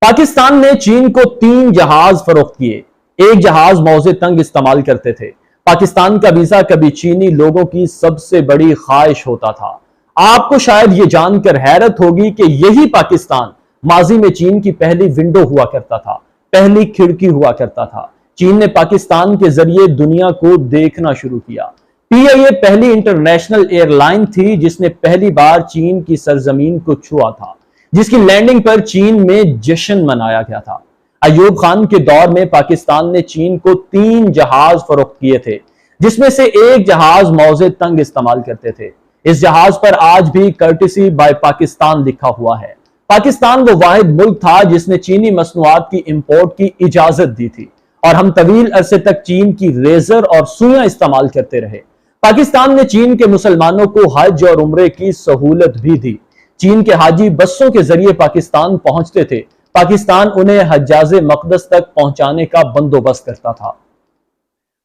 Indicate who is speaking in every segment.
Speaker 1: पाकिस्तान ने चीन को 3 जहाज फरोख्त किए। एक जहाज मौजे तंग इस्तेमाल करते थे। पाकिस्तान का वीजा कभी चीनी लोगों की सबसे बड़ी ख्वाहिश होता था। आपको शायद ये जानकर हैरत होगी कि यही पाकिस्तान माजी में चीन की पहली विंडो हुआ करता था, पहली खिड़की हुआ करता था। चीन ने पाकिस्तान के जरिए दुनिया को देखना शुरू किया। PIA पहली इंटरनेशनल एयरलाइन थी जिसने पहली बार चीन की सरजमीन को छुआ था, जिसकी लैंडिंग पर चीन में जश्न मनाया गया था। अयूब खान के दौर में पाकिस्तान ने चीन को 3 जहाज फरोख्त किए थे, जिसमें से एक जहाज मौजे तंग इस्तेमाल करते थे। इस जहाज पर आज भी कर्टिसी बाय पाकिस्तान लिखा हुआ है। पाकिस्तान वो वाहिद मुल्क था जिसने चीनी मसनूआत की इंपोर्ट की इजाजत दी थी और हम तवील अरसे तक चीन की रेजर और सुइयां इस्तेमाल करते रहे। पाकिस्तान ने चीन के मुसलमानों को हज और उम्रे की सहूलत भी दी। चीन के हाजी बसों के जरिए पाकिस्तान पहुंचते थे। पाकिस्तान उन्हें हज्जाजे मकदस तक पहुंचाने का बंदोबस्त करता था।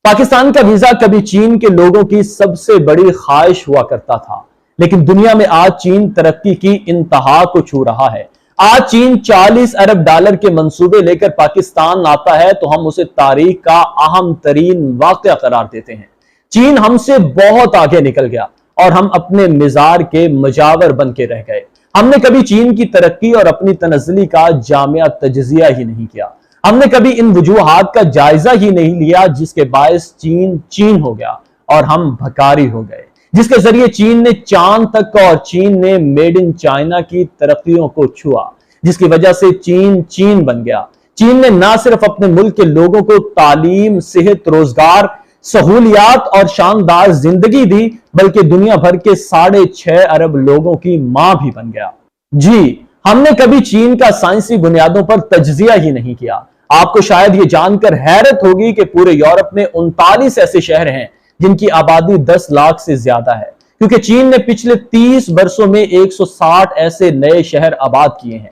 Speaker 1: पाकिस्तान का वीजा कभी चीन के लोगों की सबसे बड़ी ख्वाहिश हुआ करता था, लेकिन दुनिया में आज चीन तरक्की की इंतहा को छू रहा है। आज चीन 40 अरब डॉलर के मंसूबे लेकर पाकिस्तान आता है तो हम उसे तारीख का अहम तरीन वाकया करार देते हैं। चीन हमसे बहुत आगे निकल गया और हम अपने मिजार के मजावर बन के रह गए। हमने कभी चीन की तरक्की और अपनी तनज़्ज़ुली का जामिया तजज़िया ही नहीं किया। हमने कभी इन वजूहात का जायजा ही नहीं लिया जिसके बायस चीन चीन हो गया और हम भकारी हो गए, जिसके जरिए चीन ने चांद तक और चीन ने मेड इन चाइना की तरक्कियों को छुआ, जिसकी वजह से चीन चीन बन गया। चीन ने ना सिर्फ अपने मुल्क के लोगों को तालीम, सेहत, रोजगार, सहूलियात और शानदार जिंदगी दी, बल्कि दुनिया भर के 6.5 अरब लोगों की मां भी बन गया। जी, हमने कभी चीन का साइंसी बुनियादों पर तजजिया ही नहीं किया। आपको शायद ये जानकर हैरत होगी कि पूरे यूरोप में 39 ऐसे शहर हैं जिनकी आबादी 10 लाख से ज्यादा है, क्योंकि चीन ने पिछले 30 वर्षों में 160 ऐसे नए शहर आबाद किए हैं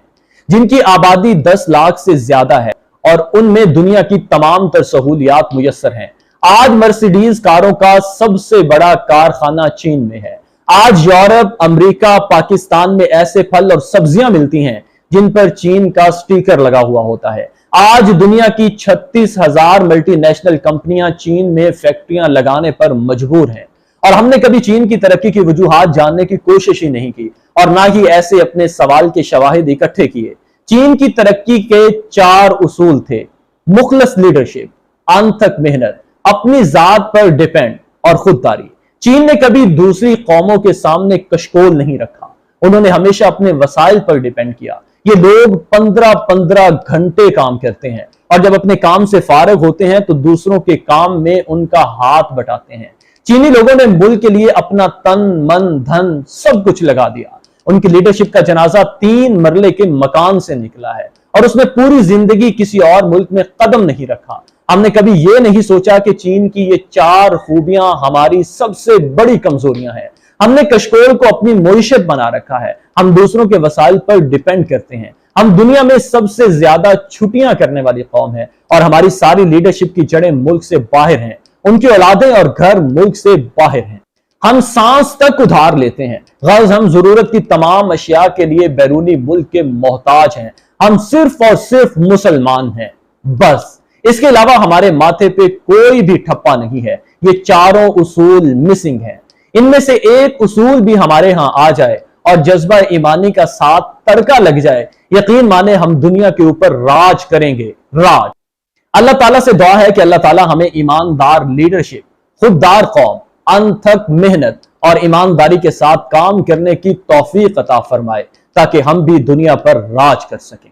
Speaker 1: जिनकी आबादी 10 लाख से ज्यादा है और उनमें दुनिया की तमाम तर सहूलियात मुयस्सर हैं। आज मर्सिडीज कारों का सबसे बड़ा कारखाना चीन में है। आज यूरोप, अमेरिका, पाकिस्तान में ऐसे फल और सब्जियां मिलती हैं जिन पर चीन का स्टिकर लगा हुआ होता है। आज दुनिया की 36,000 मल्टीनेशनल कंपनियां चीन में फैक्ट्रियां लगाने पर मजबूर हैं और हमने कभी चीन की तरक्की की वजूहात जानने की कोशिश ही नहीं की और ना ही ऐसे अपने सवाल के शवाहिद इकट्ठे किए। चीन की तरक्की के 4 उसूल थे: मुखलस लीडरशिप, अनथक मेहनत, अपनी जात पर डिपेंड और खुददारी। चीन ने कभी दूसरी कौमों के सामने कशकोल नहीं रखा। उन्होंने हमेशा अपने वसाइल पर डिपेंड किया। ये लोग 15-15 घंटे काम करते हैं और जब अपने काम से फारग होते हैं तो दूसरों के काम में उनका हाथ बटाते हैं। चीनी लोगों ने मुल्क के लिए अपना तन, मन, धन सब कुछ लगा दिया। उनकी लीडरशिप का जनाजा 3 मरले के मकान से निकला है और उसने पूरी जिंदगी किसी और मुल्क में कदम नहीं रखा। हमने कभी यह नहीं सोचा कि चीन की ये 4 खूबियां हमारी सबसे बड़ी कमजोरियां हैं। हमने कशकोल को अपनी मोइशत बना रखा है। हम दूसरों के वसाइल पर डिपेंड करते हैं। हम दुनिया में सबसे ज्यादा छुट्टियां करने वाली कौम है और हमारी सारी लीडरशिप की जड़ें मुल्क से बाहर हैं। उनकी औलादें और घर मुल्क से बाहर हैं। हम सांस तक उधार लेते हैं। गर्ज हम जरूरत की तमाम अशिया के लिए बैरूनी मुल्क के मोहताज हैं। हम सिर्फ और सिर्फ मुसलमान हैं, बस। इसके अलावा हमारे माथे पे कोई भी ठप्पा नहीं है। ये 4 उसूल मिसिंग हैं। इनमें से एक उसूल भी हमारे यहां आ जाए और जज्बा ईमानी का साथ तड़का लग जाए, यकीन माने हम दुनिया के ऊपर राज करेंगे, राज। अल्लाह ताला से दुआ है कि अल्लाह ताला हमें ईमानदार लीडरशिप, खुददार कौम, अनथक मेहनत और ईमानदारी के साथ काम करने की तौफीक अता फरमाए ताकि हम भी दुनिया पर राज कर सकें।